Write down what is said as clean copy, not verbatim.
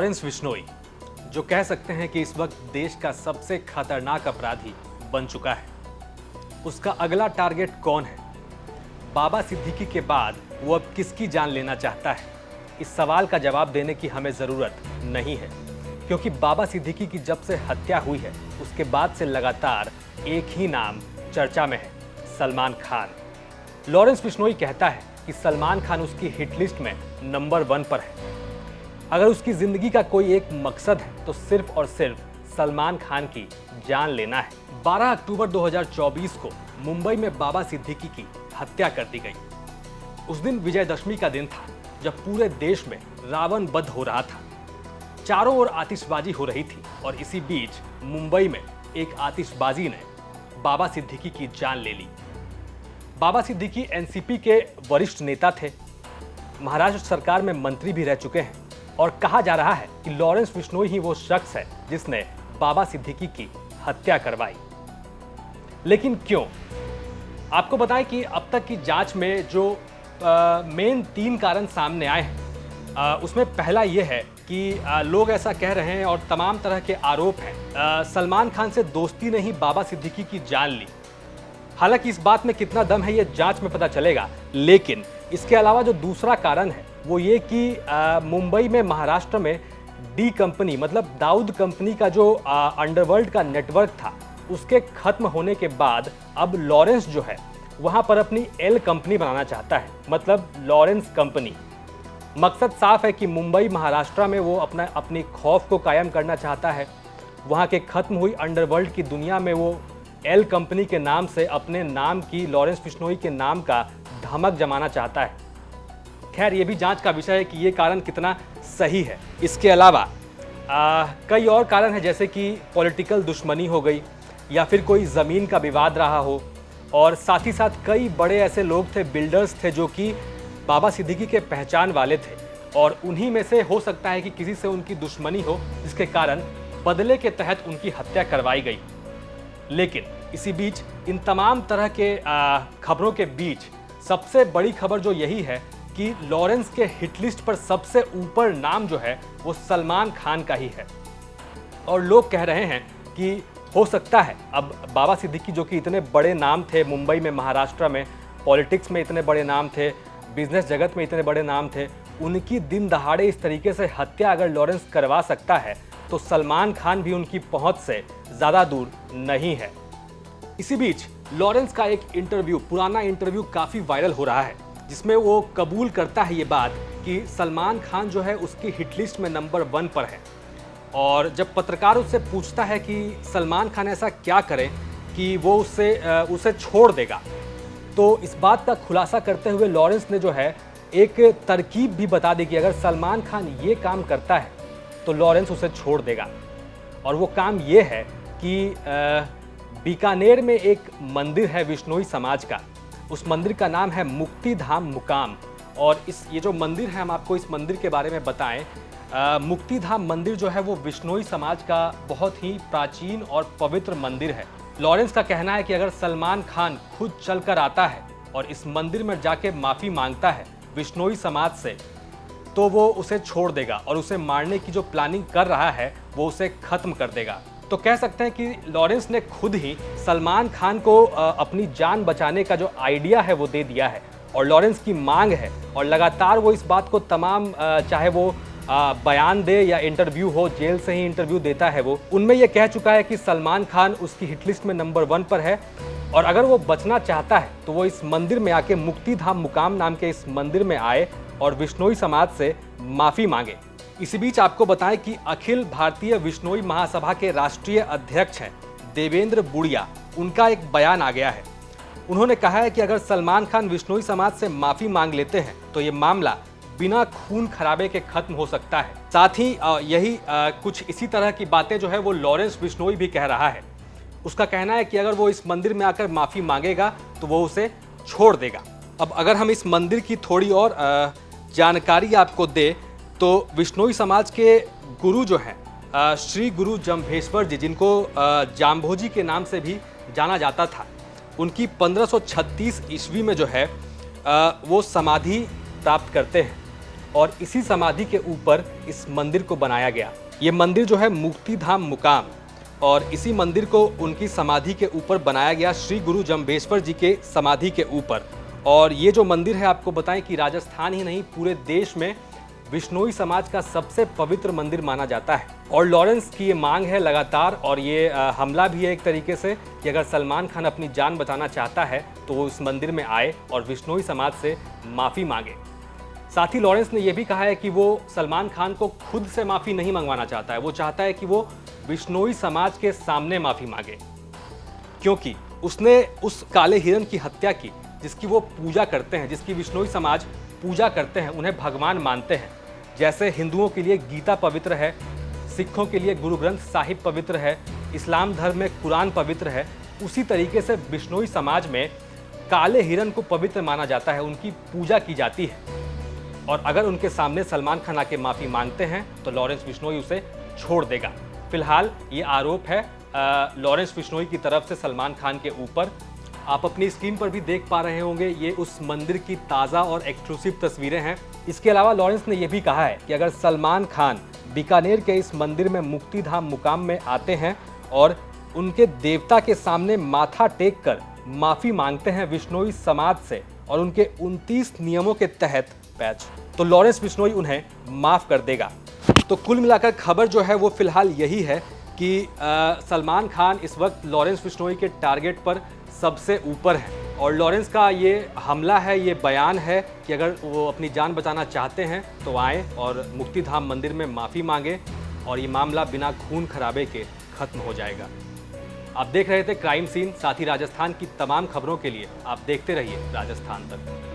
Lawrence Bishnoi, जो कह सकते हैं कि इस वक्त देश का सबसे खतरनाक अपराधी बन चुका है, उसका अगला टारगेट कौन है? बाबा सिद्दीकी के बाद वो अब किसकी जान लेना चाहता है? इस सवाल का जवाब देने की हमें ज़रूरत नहीं है, क्योंकि बाबा सिद्दीकी की जब से हत्या हुई है उसके बाद से लगातार एक ही नाम चर्चा में है, सलमान खान। लॉरेंस बिश्नोई कहता है कि सलमान खान उसकी हिट लिस्ट में नंबर 1 पर है। अगर उसकी जिंदगी का कोई एक मकसद है तो सिर्फ और सिर्फ सलमान खान की जान लेना है। 12 अक्टूबर 2024 को मुंबई में बाबा सिद्दीकी की हत्या कर दी गई। उस दिन विजयदशमी का दिन था, जब पूरे देश में रावण वध हो रहा था। चारों ओर आतिशबाजी हो रही थी और इसी बीच मुंबई में एक आतिशबाजी ने बाबा सिद्दीकी की जान ले ली। बाबा सिद्दीकी एनसीपी के वरिष्ठ नेता थे, महाराष्ट्र सरकार में मंत्री भी रह चुके हैं और कहा जा रहा है कि लॉरेंस बिश्नोई ही वो शख्स है जिसने बाबा सिद्दीकी की हत्या करवाई। लेकिन क्यों? आपको बताएं कि अब तक की जांच में जो मेन 3 कारण सामने आए हैं, उसमें पहला ये है कि लोग ऐसा कह रहे हैं और तमाम तरह के आरोप हैं, सलमान खान से दोस्ती ने ही बाबा सिद्दीकी की जान ली। हालांकि इस बात में कितना दम है ये जांच में पता चलेगा, लेकिन इसके अलावा जो दूसरा कारण है वो ये कि मुंबई में महाराष्ट्र में डी कंपनी मतलब दाऊद कंपनी का जो अंडरवर्ल्ड का नेटवर्क था, उसके खत्म होने के बाद अब लॉरेंस जो है वहां पर अपनी एल कंपनी बनाना चाहता है, मतलब लॉरेंस कंपनी। मकसद साफ है कि मुंबई महाराष्ट्र में वो अपनी खौफ को कायम करना चाहता है। वहां के खत्म हुई अंडरवर्ल्ड की दुनिया में वो एल कंपनी के नाम से अपने नाम की, लॉरेंस बिश्नोई के नाम का धमक जमाना चाहता है। खैर, ये भी जांच का विषय है कि ये कारण कितना सही है। इसके अलावा कई और कारण हैं, जैसे कि पॉलिटिकल दुश्मनी हो गई या फिर कोई ज़मीन का विवाद रहा हो, और साथ ही साथ कई बड़े ऐसे लोग थे, बिल्डर्स थे, जो कि बाबा सिद्दीकी के पहचान वाले थे और उन्हीं में से हो सकता है कि किसी से उनकी दुश्मनी हो, जिसके कारण बदले के तहत उनकी हत्या करवाई गई। लेकिन इसी बीच इन तमाम तरह के खबरों के बीच सबसे बड़ी खबर जो यही है कि लॉरेंस के हिट लिस्ट पर सबसे ऊपर नाम जो है वो सलमान खान का ही है। और लोग कह रहे हैं कि हो सकता है अब बाबा सिद्दीकी, जो कि इतने बड़े नाम थे मुंबई में, महाराष्ट्र में, पॉलिटिक्स में इतने बड़े नाम थे, बिजनेस जगत में इतने बड़े नाम थे, उनकी दिन दहाड़े इस तरीके से हत्या अगर लॉरेंस करवा सकता है तो सलमान खान भी उनकी पहुंच से ज़्यादा दूर नहीं है। इसी बीच लॉरेंस का एक इंटरव्यू, पुराना इंटरव्यू काफ़ी वायरल हो रहा है, जिसमें वो कबूल करता है ये बात कि सलमान खान जो है उसकी हिट लिस्ट में नंबर 1 पर है। और जब पत्रकार उससे पूछता है कि सलमान खान ऐसा क्या करे कि वो उसे छोड़ देगा, तो इस बात का खुलासा करते हुए लॉरेंस ने जो है एक तरकीब भी बता दी कि अगर सलमान खान ये काम करता है तो लॉरेंस उसे छोड़ देगा। और वो काम ये है कि बीकानेर में एक मंदिर है बिश्नोई समाज का, उस मंदिर का नाम है मुक्ति धाम मुकाम। और ये जो मंदिर है, हम आपको इस मंदिर के बारे में बताएं। मुक्ति धाम मंदिर जो है वो बिश्नोई समाज का बहुत ही प्राचीन और पवित्र मंदिर है। लॉरेंस का कहना है कि अगर सलमान खान खुद चलकर आता है और इस मंदिर में जाके माफ़ी मांगता है बिश्नोई समाज से, तो वो उसे छोड़ देगा और उसे मारने की जो प्लानिंग कर रहा है वो उसे खत्म कर देगा। तो कह सकते हैं कि लॉरेंस ने खुद ही सलमान खान को अपनी जान बचाने का जो आइडिया है वो दे दिया है और लॉरेंस की मांग है, और लगातार वो इस बात को तमाम चाहे वो बयान दे या इंटरव्यू हो, जेल से ही इंटरव्यू देता है, वो उनमें ये कह चुका है कि सलमान खान उसकी हिट लिस्ट में नंबर 1 पर है और अगर वो बचना चाहता है तो वो इस मंदिर में आके, मुक्ति धाम मुकाम नाम के इस मंदिर में आए और बिश्नोई समाज से माफ़ी मांगे। इसी बीच आपको बताएं कि अखिल भारतीय बिश्नोई महासभा के राष्ट्रीय अध्यक्ष हैं देवेंद्र बुड़िया, उनका एक बयान आ गया है। उन्होंने कहा है कि अगर सलमान खान बिश्नोई समाज से माफ़ी मांग लेते हैं तो ये मामला बिना खून खराबे के खत्म हो सकता है। साथ ही यही कुछ इसी तरह की बातें जो है वो लॉरेंस बिश्नोई भी कह रहा है। उसका कहना है कि अगर वो इस मंदिर में आकर माफ़ी मांगेगा तो वो उसे छोड़ देगा। अब अगर हम इस मंदिर की थोड़ी और जानकारी आपको दे तो बिश्नोई समाज के गुरु जो हैं श्री गुरु जम्भेश्वर जी, जिनको जाम्भोजी के नाम से भी जाना जाता था, उनकी 1536 ईस्वी में जो है वो समाधि प्राप्त करते हैं और इसी समाधि के ऊपर इस मंदिर को बनाया गया। ये मंदिर जो है मुक्तिधाम मुकाम, और इसी मंदिर को उनकी समाधि के ऊपर बनाया गया, श्री गुरु जम्भेश्वर जी के समाधि के ऊपर। और ये जो मंदिर है, आपको बताएं कि राजस्थान ही नहीं पूरे देश में बिश्नोई समाज का सबसे पवित्र मंदिर माना जाता है। और लॉरेंस की ये मांग है लगातार, और ये हमला भी है एक तरीके से, कि अगर सलमान खान अपनी जान बचाना चाहता है तो वो इस मंदिर में आए और बिश्नोई समाज से माफ़ी मांगे। साथ ही लॉरेंस ने यह भी कहा है कि वो सलमान खान को खुद से माफ़ी नहीं मंगवाना चाहता है, वो चाहता है कि वो बिश्नोई समाज के सामने माफ़ी मांगे, क्योंकि उसने उस काले हिरन की हत्या की जिसकी वो पूजा करते हैं, जिसकी बिश्नोई समाज पूजा करते हैं, उन्हें भगवान मानते हैं। जैसे हिंदुओं के लिए गीता पवित्र है, सिखों के लिए गुरु ग्रंथ साहिब पवित्र है, इस्लाम धर्म में कुरान पवित्र है, उसी तरीके से बिश्नोई समाज में काले हिरन को पवित्र माना जाता है, उनकी पूजा की जाती है। और अगर उनके सामने सलमान खान आके माफ़ी मांगते हैं तो लॉरेंस बिश्नोई उसे छोड़ देगा। फिलहाल ये आरोप है लॉरेंस बिश्नोई की तरफ से सलमान खान के ऊपर। आप अपनी स्क्रीन पर भी देख पा रहे होंगे, ये उस मंदिर की ताज़ा और एक्सक्लूसिव तस्वीरें हैं। इसके अलावा लॉरेंस ने यह भी कहा है कि अगर सलमान खान बीकानेर के इस मंदिर में मुक्तिधाम मुकाम में आते हैं और उनके देवता के सामने माथा टेक कर माफ़ी मांगते हैं बिश्नोई समाज से और उनके 29 नियमों के तहत तो लॉरेंस बिश्नोई उन्हें माफ़ कर देगा। तो कुल मिलाकर खबर जो है वो फिलहाल यही है कि सलमान खान इस वक्त लॉरेंस बिश्नोई के टारगेट पर सबसे ऊपर है। और लॉरेंस का ये हमला है, ये बयान है कि अगर वो अपनी जान बचाना चाहते हैं तो आएँ और मुक्तिधाम मंदिर में माफ़ी मांगे और ये मामला बिना खून खराबे के ख़त्म हो जाएगा। आप देख रहे थे क्राइम सीन, साथ ही राजस्थान की तमाम खबरों के लिए आप देखते रहिए राजस्थान तक।